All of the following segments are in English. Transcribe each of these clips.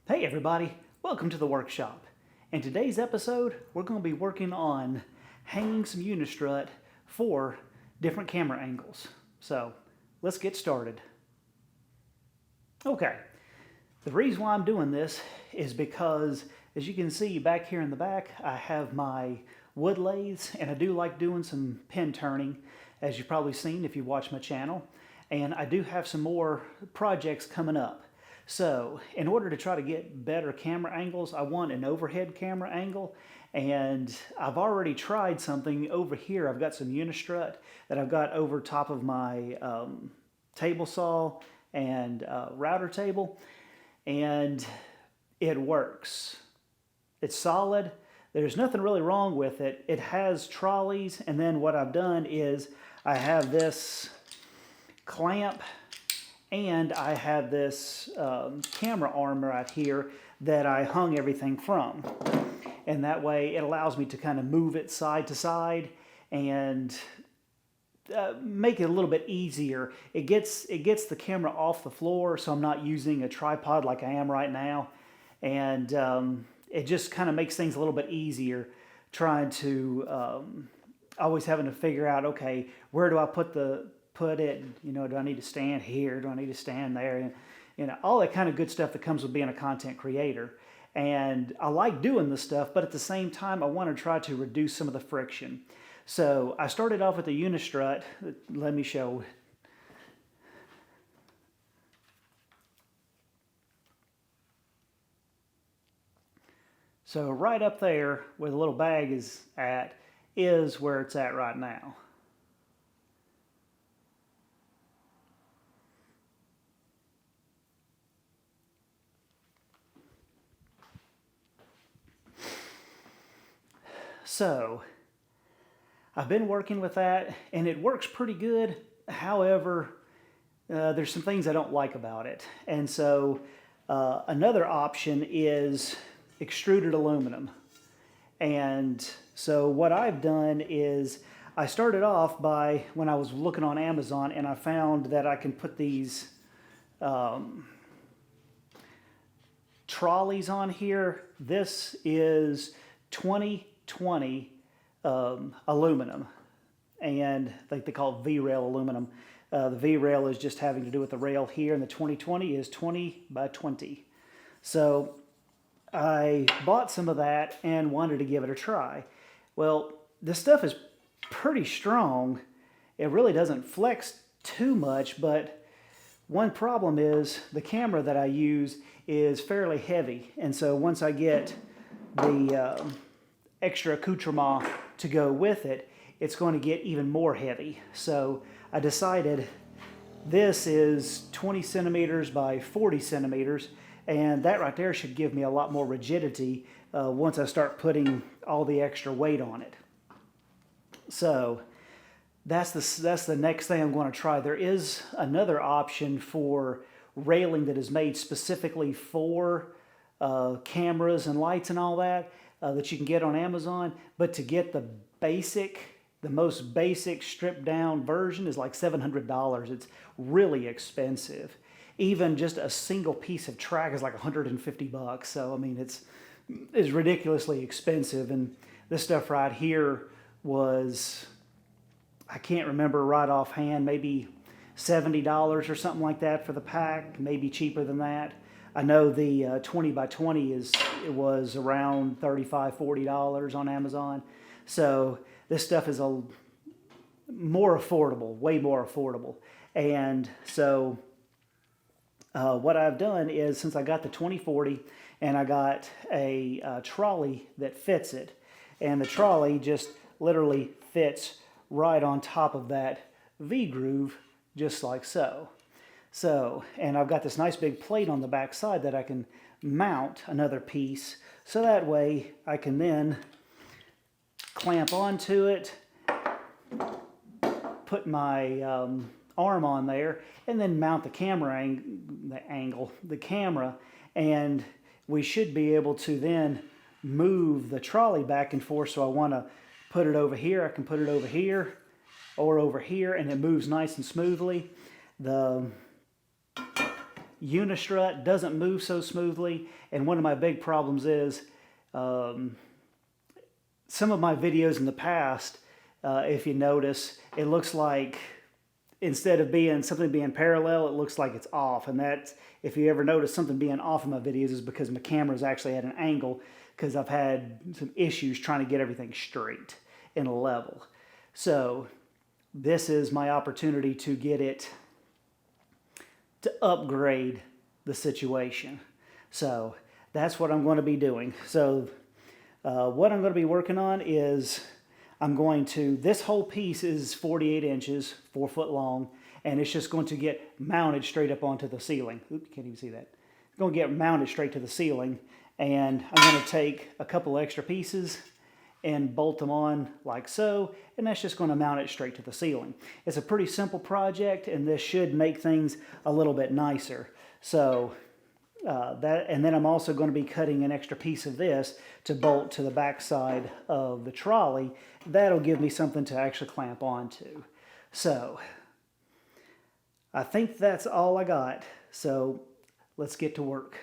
Hey everybody, welcome to the workshop. In today's episode, we're going to be working on hanging some unistrut for different camera angles. So let's get started. Okay, the reason why I'm doing this is because, as you can see back here in the back, I have my wood lathes, and I do like doing some pin turning, as you've probably seen if you watch my channel. And I do have some more projects coming up. So in order to try to get better camera angles, I want an overhead camera angle, and I've already tried something over here. I've got some unistrut that I've got over top of my table saw and router table, and it works. It's solid. There's nothing really wrong with it. It has trolleys, and then what I've done is I have this clamp and I have this camera arm right here that I hung everything from. And that way it allows me to kind of move it side to side and make it a little bit easier. It gets the camera off the floor, so I'm not using a tripod like I am right now. And it just kind of makes things a little bit easier trying to, always having to figure out, okay, where do I put it, do I need to stand here? Do I need to stand there? And, all that kind of good stuff that comes with being a content creator. And I like doing this stuff, but at the same time, I want to try to reduce some of the friction. So I started off with the unistrut. Let me show. So right up there where the little bag is at is where it's at right now. So I've been working with that, and it works pretty good. However, there's some things I don't like about it. And so another option is extruded aluminum. And so what I've done is I started off by, when I was looking on Amazon, and I found that I can put these trolleys on here. This is 2020 aluminum, and like they call it V-rail aluminum. The V-rail is just having to do with the rail here, and the 2020 is 20 by 20. So I bought some of that and wanted to give it a try. Well, this stuff is pretty strong. It really doesn't flex too much, but one problem is the camera that I use is fairly heavy, and so once I get the extra accoutrement to go with it, it's going to get even more heavy. So I decided this is 20 centimeters by 40 centimeters, and that right there should give me a lot more rigidity once I start putting all the extra weight on it. So that's the next thing I'm going to try. There is another option for railing that is made specifically for cameras and lights and all that, that you can get on Amazon, but to get the most basic stripped down version is like $700. It's really expensive. Even just a single piece of track is like $150. So I mean, it's ridiculously expensive. And this stuff right here was, I can't remember right offhand, maybe $70 or something like that for the pack, maybe cheaper than that. I know the 20 by 20 was around $35, $40 on Amazon. So this stuff is more affordable, way more affordable. And so what I've done is, since I got the 2040 and I got a trolley that fits it, and the trolley just literally fits right on top of that V-groove, just like so. So, and I've got this nice big plate on the back side that I can mount another piece, so that way I can then clamp onto it, put my arm on there, and then mount the camera the camera, and we should be able to then move the trolley back and forth. So I want to put it over here, I can put it over here or over here, and it moves nice and smoothly. The unistrut doesn't move so smoothly, and one of my big problems is some of my videos in the past, if you notice, it looks like instead of something being parallel, it looks like it's off. And that's, if you ever notice something being off in my videos, is because my camera's actually at an angle, because I've had some issues trying to get everything straight and level. So this is my opportunity to get it to upgrade the situation. So that's what I'm going to be doing. So what I'm going to be working on is this whole piece is 48 inches, 4 foot long, and it's just going to get mounted straight up onto the ceiling. Oops, can't even see that. It's going to get mounted straight to the ceiling, and I'm going to take a couple extra pieces and bolt them on like so, and that's just going to mount it straight to the ceiling. It's a pretty simple project, and this should make things a little bit nicer. So and then I'm also going to be cutting an extra piece of this to bolt to the back side of the trolley. That'll give me something to actually clamp onto. So I think that's all I got. So let's get to work.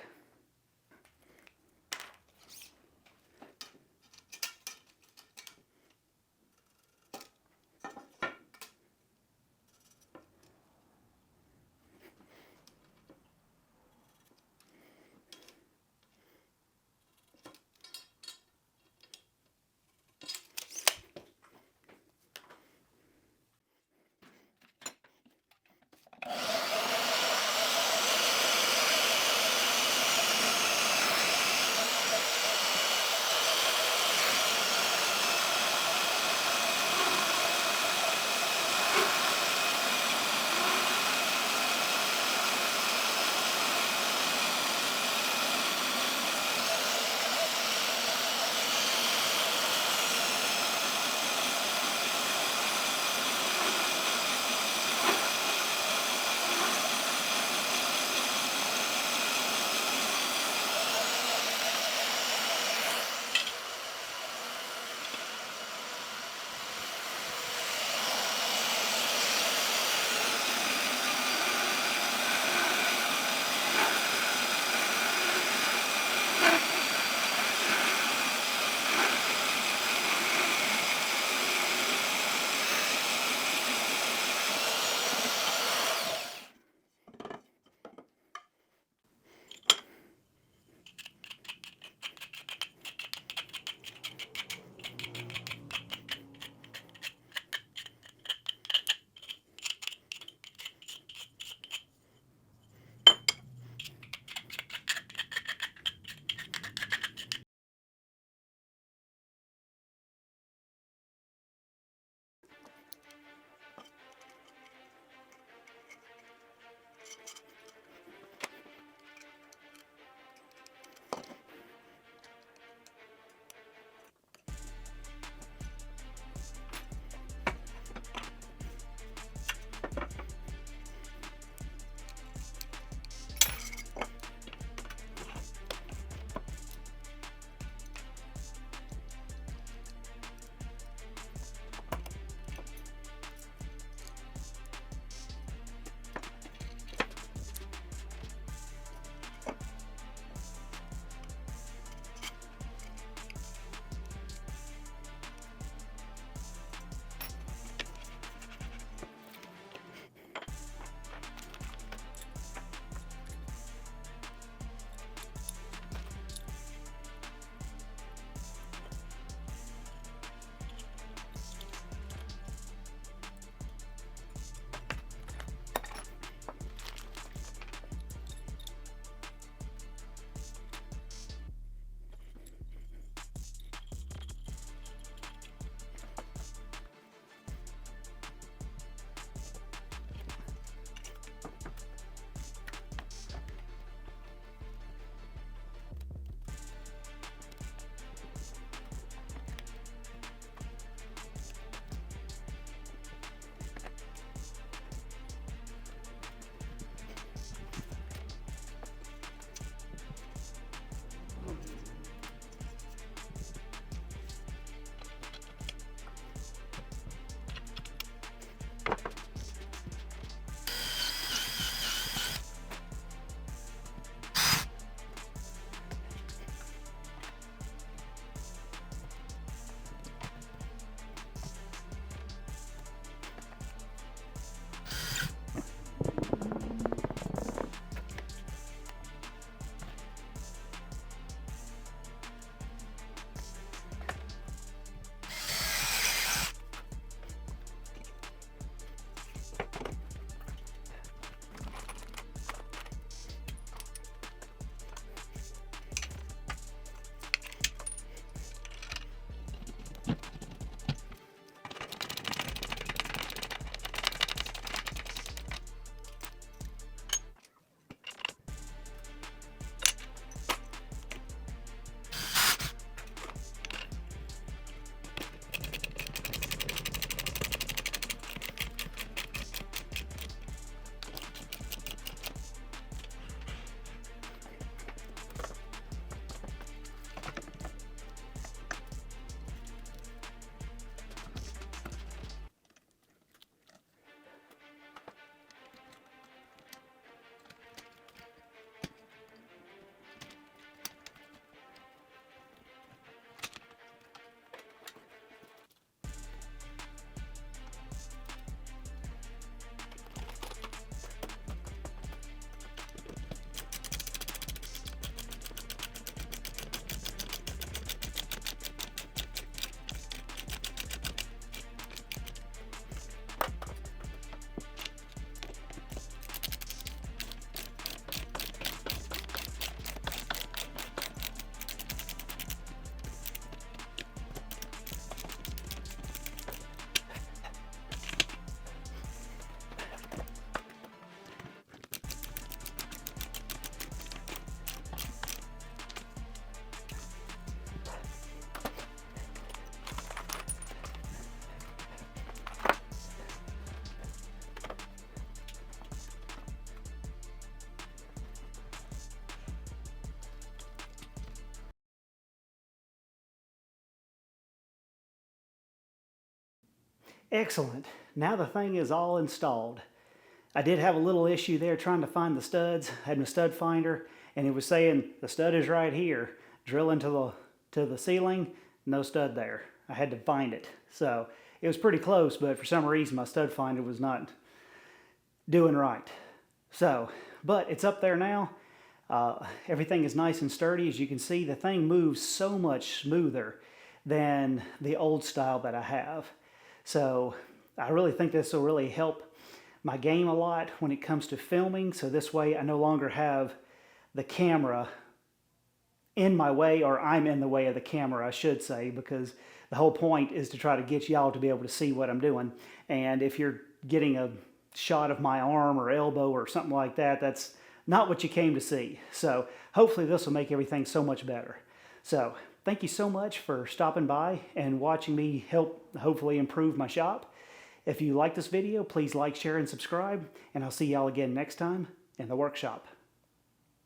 Excellent. Now the thing is all installed. I did have a little issue there trying to find the studs. I had my stud finder and it was saying the stud is right here. Drill into the ceiling, no stud there. I had to find it. So it was pretty close, but for some reason my stud finder was not doing right. So, but it's up there now. Everything is nice and sturdy. As you can see, the thing moves so much smoother than the old style that I have. So I really think this will really help my game a lot when it comes to filming. So this way I no longer have the camera in my way, or I'm in the way of the camera, I should say, because the whole point is to try to get y'all to be able to see what I'm doing. And if you're getting a shot of my arm or elbow or something like that, that's not what you came to see. So hopefully this will make everything so much better. So thank you so much for stopping by and watching me help hopefully improve my shop. If you like this video, please like, share, and subscribe, and I'll see y'all again next time in the workshop.